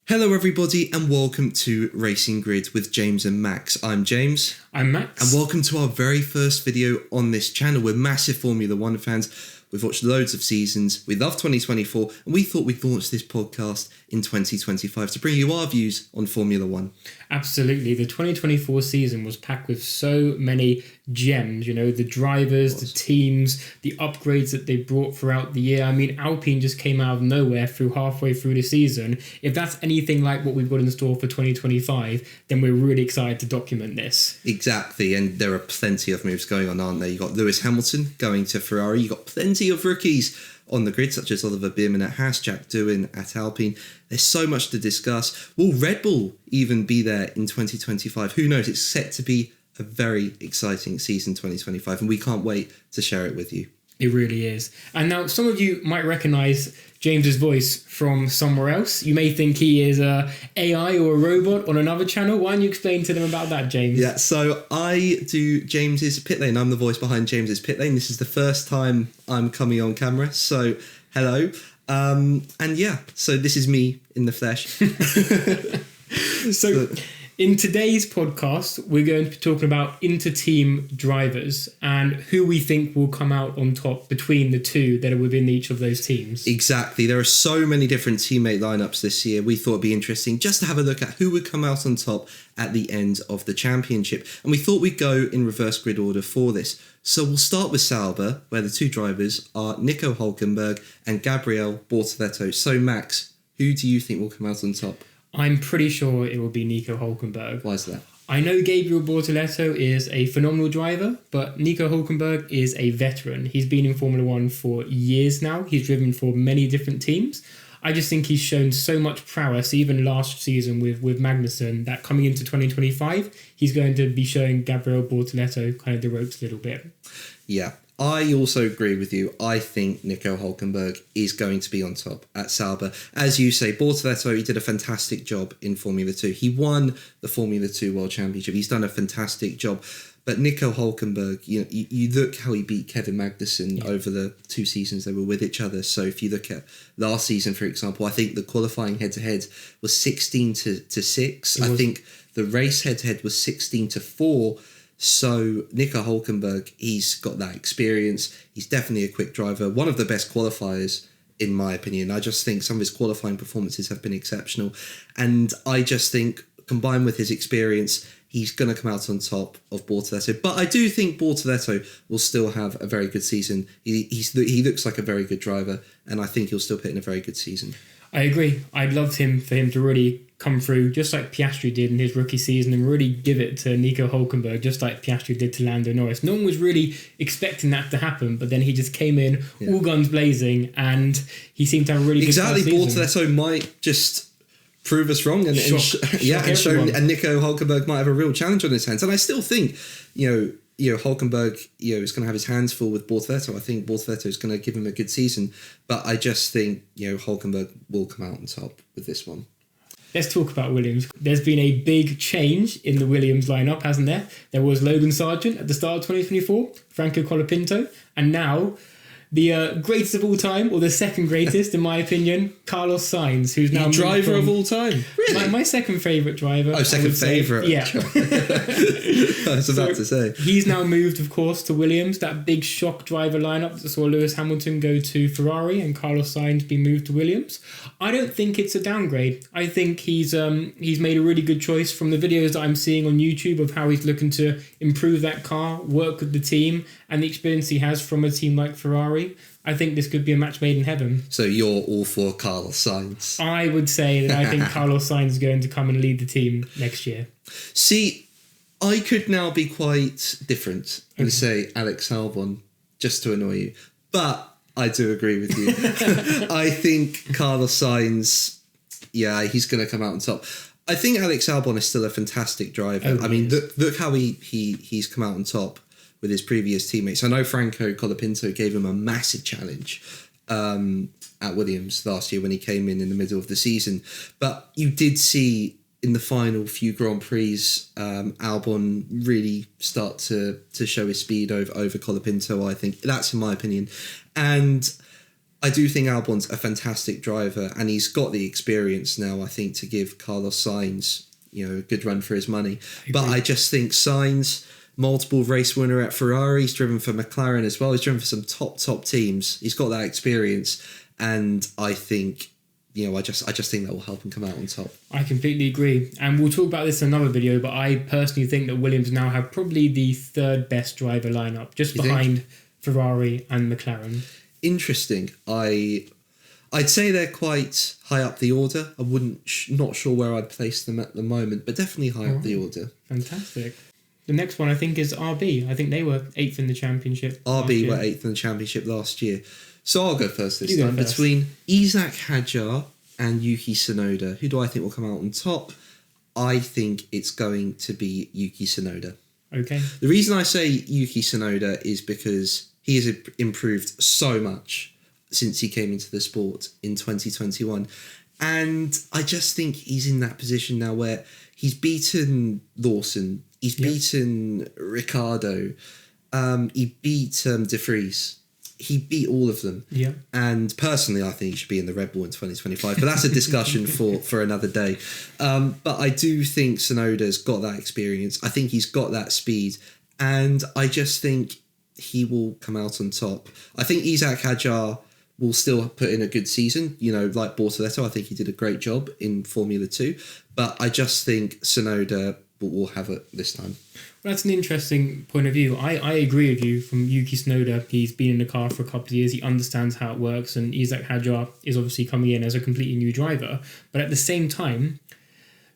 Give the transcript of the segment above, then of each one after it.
Hello everybody and welcome to Racing Grid with James and Max. I'm James. I'm Max. And welcome to our very first video on this channel. We're massive Formula One fans. We've watched loads of seasons. We love 2024 and we thought we'd launch this podcast in 2025 to bring you our views on Formula One. Absolutely. The 2024 season was packed with so many gems, the drivers, the teams, the upgrades that they brought throughout the year. I mean, Alpine just came out of nowhere halfway through the season. If that's anything like what we've got in store for 2025, then we're really excited to document this. Exactly, and there are plenty of moves going on, aren't there? You've got Lewis Hamilton going to Ferrari. You've got plenty of rookies on the grid, such as Oliver Bierman at Haas, Jack Doohan at Alpine. There's so much to discuss. Will Red Bull even be there in 2025? Who knows? It's set to be a very exciting season 2025, and we can't wait to share it with you. It really is. And now some of you might recognise James's voice from somewhere else. You may think he is a AI or a robot on another channel. Why don't you explain to them about that, James? Yeah, so I do James's pit lane. I'm the voice behind James's pit lane. This is the first time I'm coming on camera, so hello. And yeah, so this is me in the flesh. So in today's podcast, we're going to be talking about inter-team drivers and who we think will come out on top between the two that are within each of those teams. Exactly. There are so many different teammate lineups this year. We thought it'd be interesting just to have a look at who would come out on top at the end of the championship. And we thought we'd go in reverse grid order for this. So we'll start with Sauber, where the two drivers are Nico Hülkenberg and Gabriel Bortoleto. So Max, who do you think will come out on top? I'm pretty sure it will be Nico Hülkenberg. Why is that? I know Gabriel Bortoleto is a phenomenal driver, but Nico Hülkenberg is a veteran. He's been in Formula One for years now. He's driven for many different teams. I just think he's shown so much prowess, even last season with Magnussen, that coming into 2025, he's going to be showing Gabriel Bortoleto kind of the ropes a little bit. Yeah, I also agree with you. I think Nico Hülkenberg is going to be on top at Sauber. As you say, Bortoleto, he did a fantastic job in Formula 2. He won the Formula 2 World Championship. He's done a fantastic job. But Nico Hülkenberg, you look how he beat Kevin Magnussen over the 2 seasons they were with each other. So if you look at last season, for example, I think the qualifying head-to-head was 16-6. I think the race head-to-head was 16-4. So Nico Hülkenberg, he's got that experience. He's definitely a quick driver. One of the best qualifiers, in my opinion. I just think some of his qualifying performances have been exceptional. And I just think, combined with his experience, he's going to come out on top of Bortoleto. But I do think Bortoleto will still have a very good season. He looks like a very good driver, and I think he'll still put in a very good season. I agree. I'd love for him to really come through, just like Piastri did in his rookie season, and really give it to Nico Hülkenberg, just like Piastri did to Lando Norris. No one was really expecting that to happen, but then he just came in, all guns blazing, and he seemed to have a really good season. Bortoleto might just prove us wrong, and Nico Hülkenberg might have a real challenge on his hands. And I still think, Hülkenberg, is going to have his hands full with Bortoleto. I think Bortoleto is going to give him a good season, but I just think, Hülkenberg will come out on top with this one. Let's talk about Williams. There's been a big change in the Williams lineup, hasn't there? There was Logan Sargent at the start of 2024, Franco Colapinto, and now the greatest of all time, or the second greatest, in my opinion, Carlos Sainz, who's now driver of all time. Really? My second favourite driver. Oh, second favourite. Yeah. I was about to say. He's now moved, of course, to Williams. That big shock driver lineup that saw Lewis Hamilton go to Ferrari and Carlos Sainz be moved to Williams. I don't think it's a downgrade. I think he's made a really good choice from the videos that I'm seeing on YouTube of how he's looking to improve that car, work with the team, and the experience he has from a team like Ferrari. I think this could be a match made in heaven. So you're all for Carlos Sainz? I would say that I think Carlos Sainz is going to come and lead the team next year. See, I could now be quite different and say Alex Albon, just to annoy you. But I do agree with you. I think Carlos Sainz, he's going to come out on top. I think Alex Albon is still a fantastic driver. I mean, look how he's come out on top with his previous teammates. I know Franco Colapinto gave him a massive challenge at Williams last year when he came in the middle of the season. But you did see in the final few Grand Prix, Albon really start to show his speed over Colapinto, I think. That's in my opinion. And I do think Albon's a fantastic driver, and he's got the experience now, I think, to give Carlos Sainz, a good run for his money. But I just think Sainz, multiple race winner at Ferrari, he's driven for McLaren as well. He's driven for some top teams. He's got that experience, and I think, I just think that will help him come out on top. I completely agree. And we'll talk about this in another video, but I personally think that Williams now have probably the third best driver lineup, just behind Ferrari and McLaren. Interesting. I'd say they're quite high up the order. I not sure where I'd place them at the moment, but definitely high up the order. Fantastic. The next one I think is RB. I think they were 8th in the championship. RB were 8th in the championship last year. So I'll go first this time. Between Isaac Hadjar and Yuki Tsunoda, who do I think will come out on top? I think it's going to be Yuki Tsunoda. Okay. The reason I say Yuki Tsunoda is because he has improved so much since he came into the sport in 2021. And I just think he's in that position now where he's beaten Lawson, he's beaten Ricciardo, he beat De Vries. He beat all of them. Yeah. And personally, I think he should be in the Red Bull in 2025. But that's a discussion for another day. But I do think Tsunoda's got that experience. I think he's got that speed. And I just think he will come out on top. I think Isaac Hadjar will still put in a good season. Like Bortoletto, I think he did a great job in Formula 2. But I just think Tsunoda will have it this time. Well, that's an interesting point of view. I agree with you from Yuki Tsunoda. He's been in the car for a couple of years. He understands how it works. And Isaac Hadjar is obviously coming in as a completely new driver. But at the same time,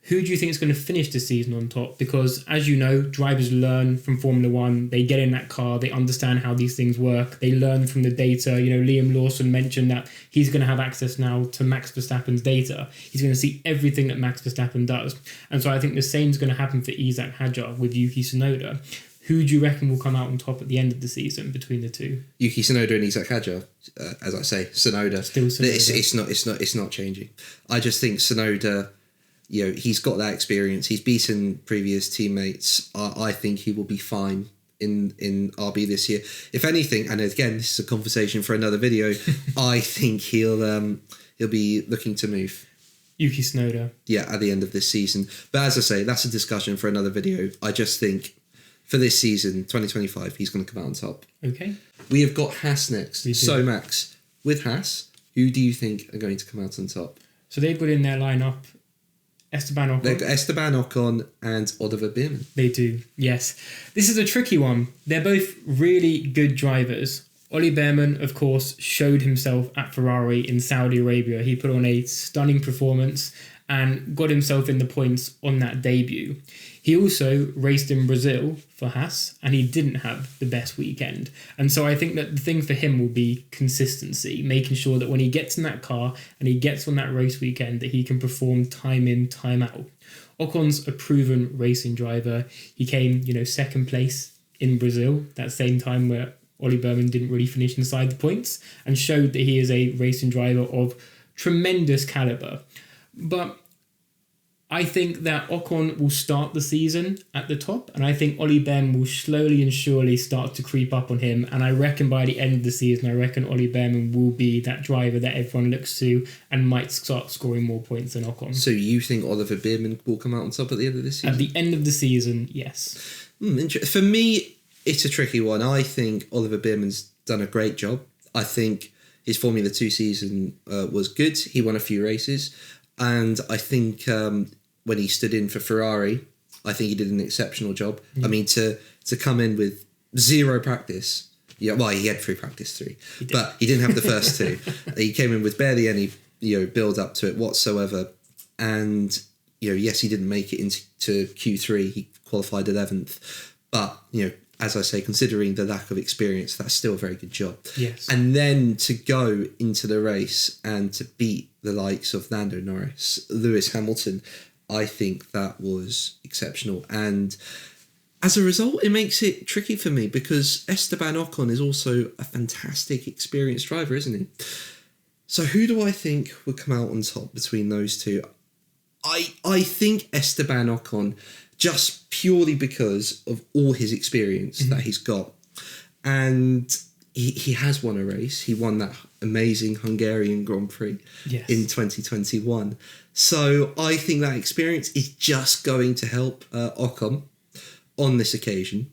who do you think is going to finish the season on top? Because, as you know, drivers learn from Formula 1. They get in that car. They understand how these things work. They learn from the data. Liam Lawson mentioned that he's going to have access now to Max Verstappen's data. He's going to see everything that Max Verstappen does. And so I think the same is going to happen for Isaac Hadjar with Yuki Tsunoda. Who do you reckon will come out on top at the end of the season between the two? Yuki Tsunoda and Isaac Hadjar, as I say, Tsunoda. Still Tsunoda. It's not changing. I just think Tsunoda, he's got that experience. He's beaten previous teammates. I think he will be fine in RB this year. If anything, and again, this is a conversation for another video, I think he'll be looking to move. Yuki Tsunoda. Yeah, at the end of this season. But as I say, that's a discussion for another video. I just think for this season, 2025, he's going to come out on top. Okay. We have got Haas next. So Max, with Haas, who do you think are going to come out on top? So they've got in their lineup Esteban Ocon. They've got Esteban Ocon and Oliver Biermann. They do, yes. This is a tricky one. They're both really good drivers. Ollie Behrman, of course, showed himself at Ferrari in Saudi Arabia. He put on a stunning performance and got himself in the points on that debut. He also raced in Brazil for Haas, and he didn't have the best weekend. And so I think that the thing for him will be consistency, making sure that when he gets in that car and he gets on that race weekend, that he can perform time in, time out. Ocon's a proven racing driver. He came, second place in Brazil, that same time where Ollie Behrman didn't really finish inside the points, and showed that he is a racing driver of tremendous caliber. But I think that Ocon will start the season at the top, and I think Ollie Behrman will slowly and surely start to creep up on him. And I reckon by the end of the season, Ollie Behrman will be that driver that everyone looks to and might start scoring more points than Ocon. So you think Oliver Biermann will come out on top at the end of this season? At the end of the season, yes. For me, it's a tricky one. I think Oliver Biermann's done a great job. I think his Formula 2 season was good. He won a few races. And I think when he stood in for Ferrari, I think he did an exceptional job. I mean, to come in with zero practice. Yeah, well, he had free practice 3, but he didn't have the first 2. He came in with barely any build up to it whatsoever. And yes, he didn't make it into Q3. He qualified 11th, but as I say, considering the lack of experience, that's still a very good job. Yes. And then to go into the race and to beat the likes of Lando Norris, Lewis Hamilton, I think that was exceptional. And as a result, it makes it tricky for me because Esteban Ocon is also a fantastic experienced driver, isn't he? So who do I think would come out on top between those two? I think Esteban Ocon, just purely because of all his experience that he's got. And he has won a race. He won that amazing Hungarian Grand Prix Yes. in 2021. So I think that experience is just going to help Ocon on this occasion.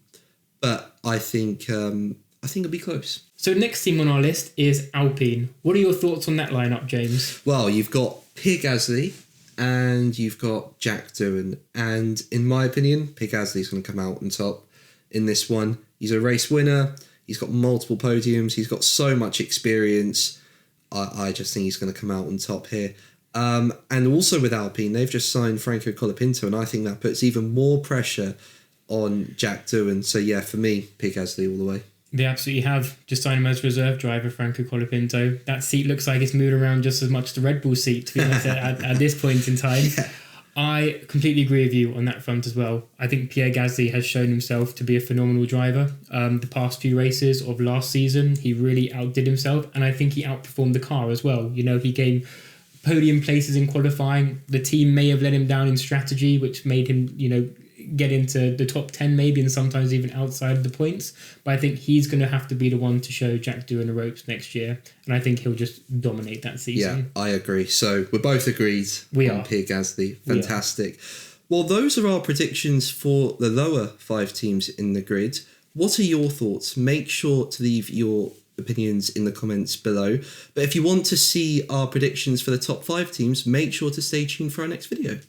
But I think it'll be close. So next team on our list is Alpine. What are your thoughts on that lineup, James? Well, you've got Pierre Gasly and you've got Jack Doohan. And in my opinion, Pierre Gasly's going to come out on top in this one. He's a race winner. He's got multiple podiums. He's got so much experience. I just think he's going to come out on top here. And also with Alpine, they've just signed Franco Colapinto, and I think that puts even more pressure on Jack Doohan. So yeah, for me, Pierre Gasly all the way. They absolutely have. Just signed him as reserve driver, Franco Colapinto. That seat looks like it's moved around just as much as the Red Bull seat, to be honest, at this point in time. Yeah. I completely agree with you on that front as well. I think Pierre Gasly has shown himself to be a phenomenal driver. The past few races of last season, he really outdid himself, and I think he outperformed the car as well. You know, he gained podium places in qualifying. The team may have let him down in strategy, which made him, get into the top 10 maybe, and sometimes even outside of the points. But I think he's going to have to be the one to show Jack Doohan the ropes next year, and I think he'll just dominate that season. Yeah, I agree. So we're both agreed on Pierre Gasly. Fantastic. Well, those are our predictions for the lower 5 teams in the grid. What are your thoughts? Make sure to leave your opinions in the comments below. But if you want to see our predictions for the top 5 teams, make sure to stay tuned for our next video.